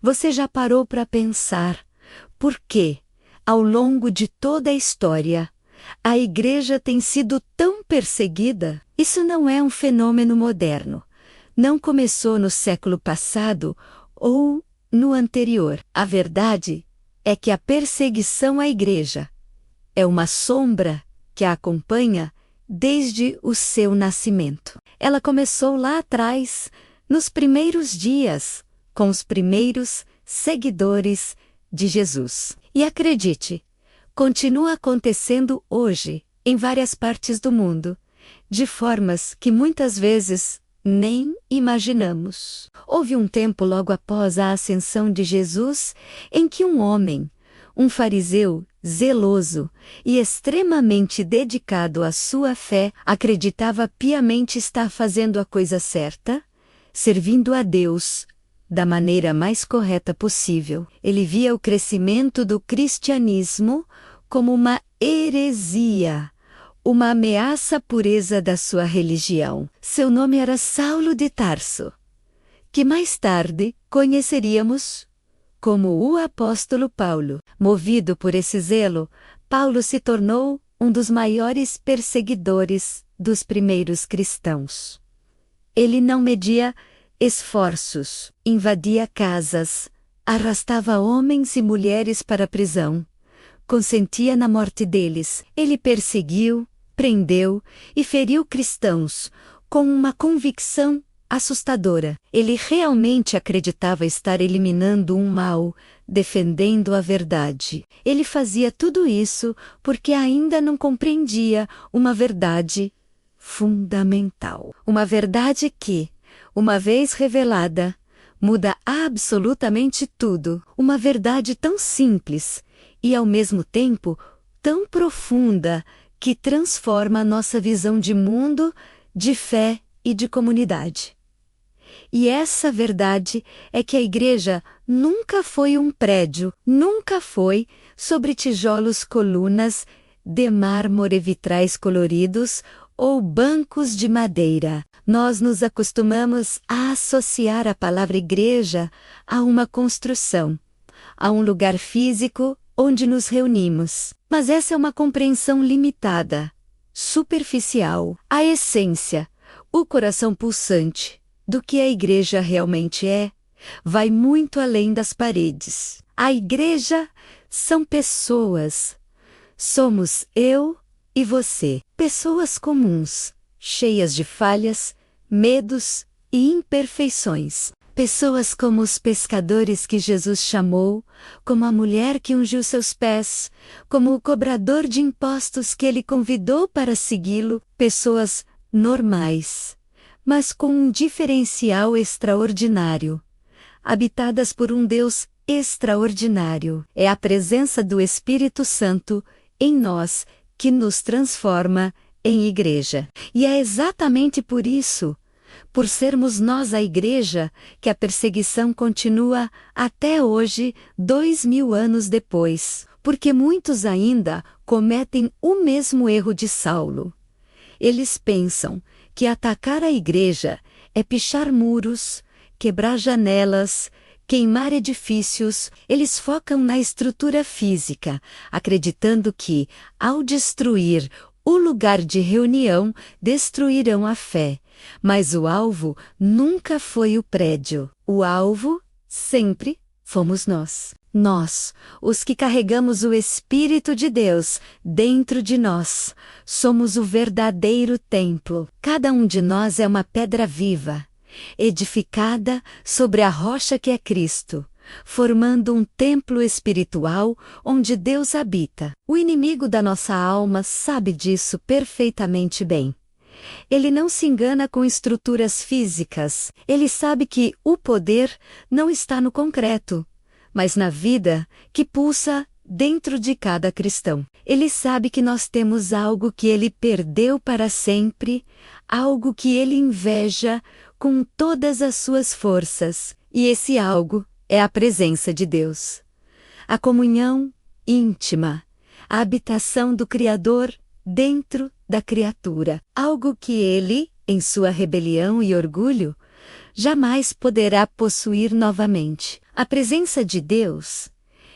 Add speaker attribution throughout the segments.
Speaker 1: Você já parou para pensar por que, ao longo de toda a história, a igreja tem sido tão perseguida? Isso não é um fenômeno moderno. Não começou no século passado ou no anterior. A verdade é que a perseguição à igreja é uma sombra que a acompanha desde o seu nascimento. Ela começou lá atrás, nos primeiros dias, com os primeiros seguidores de Jesus. E acredite, continua acontecendo hoje em várias partes do mundo, de formas que muitas vezes nem imaginamos. Houve um tempo logo após a ascensão de Jesus em que um homem, um fariseu zeloso e extremamente dedicado à sua fé, acreditava piamente estar fazendo a coisa certa, servindo a Deus da maneira mais correta possível. Ele via o crescimento do cristianismo como uma heresia, uma ameaça à pureza da sua religião. Seu nome era Saulo de Tarso, que mais tarde conheceríamos como o apóstolo Paulo. Movido por esse zelo, Paulo se tornou um dos maiores perseguidores dos primeiros cristãos. Ele não media esforços, invadia casas, arrastava homens e mulheres para a prisão, consentia na morte deles. Ele perseguiu, prendeu e feriu cristãos com uma convicção assustadora. Ele realmente acreditava estar eliminando um mal, defendendo a verdade. Ele fazia tudo isso porque ainda não compreendia uma verdade fundamental. Uma verdade que, uma vez revelada, muda absolutamente tudo. Uma verdade tão simples e, ao mesmo tempo, tão profunda que transforma a nossa visão de mundo, de fé e de comunidade. E essa verdade é que a igreja nunca foi um prédio, nunca foi sobre tijolos, colunas de mármore, vitrais coloridos ou bancos de madeira. Nós nos acostumamos a associar a palavra igreja a uma construção, a um lugar físico onde nos reunimos. Mas essa é uma compreensão limitada, superficial. A essência, o coração pulsante do que a igreja realmente é, vai muito além das paredes. A igreja são pessoas. Somos eu e você, pessoas comuns, cheias de falhas, medos e imperfeições. Pessoas como os pescadores que Jesus chamou, como a mulher que ungiu seus pés, como o cobrador de impostos que ele convidou para segui-lo. Pessoas normais, mas com um diferencial extraordinário, habitadas por um Deus extraordinário. É a presença do Espírito Santo em nós que nos transforma em igreja. E é exatamente por isso, por sermos nós a igreja, que a perseguição continua até hoje, 2000 anos depois. Porque muitos ainda cometem o mesmo erro de Saulo. Eles pensam que atacar a igreja é pichar muros, quebrar janelas, queimar edifícios. Eles focam na estrutura física, acreditando que, ao destruir o lugar de reunião, destruirão a fé. Mas o alvo nunca foi o prédio. O alvo sempre fomos nós. Nós, os que carregamos o Espírito de Deus dentro de nós, somos o verdadeiro templo. Cada um de nós é uma pedra viva, edificada sobre a rocha que é Cristo, formando um templo espiritual onde Deus habita. O inimigo da nossa alma sabe disso perfeitamente bem. Ele não se engana com estruturas físicas. Ele sabe que o poder não está no concreto, mas na vida que pulsa dentro de cada cristão. Ele sabe que nós temos algo que ele perdeu para sempre, algo que ele inveja com todas as suas forças. E esse algo é a presença de Deus. A comunhão íntima, a habitação do Criador dentro da criatura. Algo que ele, em sua rebelião e orgulho, jamais poderá possuir novamente. A presença de Deus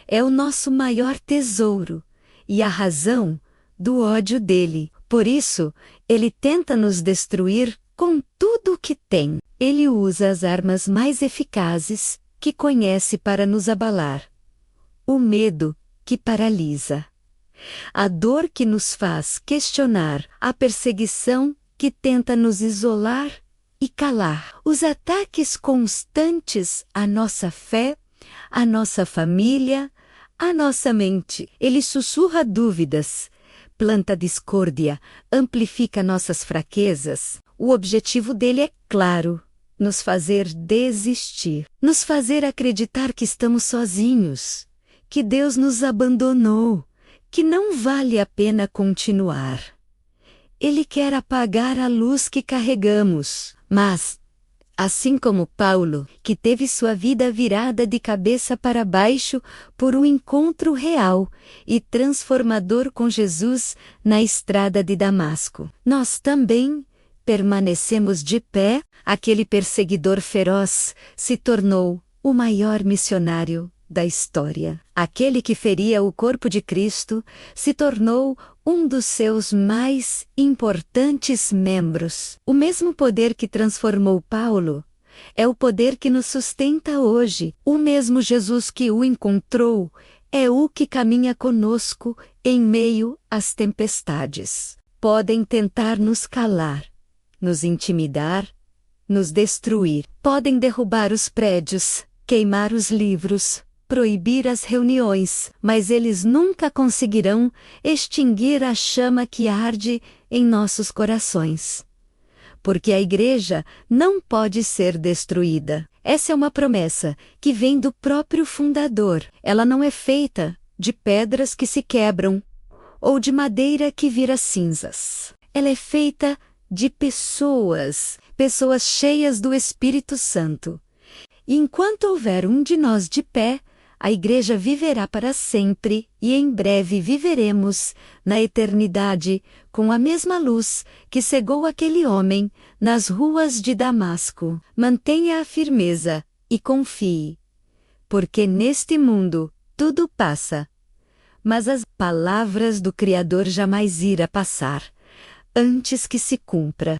Speaker 1: é o nosso maior tesouro e a razão do ódio dele. Por isso, ele tenta nos destruir com tudo o que tem. Ele usa as armas mais eficazes que conhece para nos abalar. O medo que paralisa. A dor que nos faz questionar. A perseguição que tenta nos isolar e calar. Os ataques constantes à nossa fé, à nossa família, à nossa mente. Ele sussurra dúvidas, planta discórdia, amplifica nossas fraquezas. O objetivo dele é claro: nos fazer desistir, nos fazer acreditar que estamos sozinhos, que Deus nos abandonou, que não vale a pena continuar. Ele quer apagar a luz que carregamos, mas, assim como Paulo, que teve sua vida virada de cabeça para baixo por um encontro real e transformador com Jesus na estrada de Damasco, nós também permanecemos de pé. Aquele perseguidor feroz se tornou o maior missionário da história. Aquele que feria o corpo de Cristo se tornou um dos seus mais importantes membros. O mesmo poder que transformou Paulo é o poder que nos sustenta hoje. O mesmo Jesus que o encontrou é o que caminha conosco em meio às tempestades. Podem tentar nos calar, nos intimidar, nos destruir. Podem derrubar os prédios, queimar os livros, proibir as reuniões, mas eles nunca conseguirão extinguir a chama que arde em nossos corações. Porque a igreja não pode ser destruída. Essa é uma promessa que vem do próprio fundador. Ela não é feita de pedras que se quebram ou de madeira que vira cinzas. Ela é feita de pessoas cheias do Espírito Santo. E enquanto houver um de nós de pé, a igreja viverá para sempre e em breve viveremos na eternidade com a mesma luz que cegou aquele homem nas ruas de Damasco. Mantenha a firmeza e confie, porque neste mundo tudo passa, mas as palavras do Criador jamais irá passar, antes que se cumpra.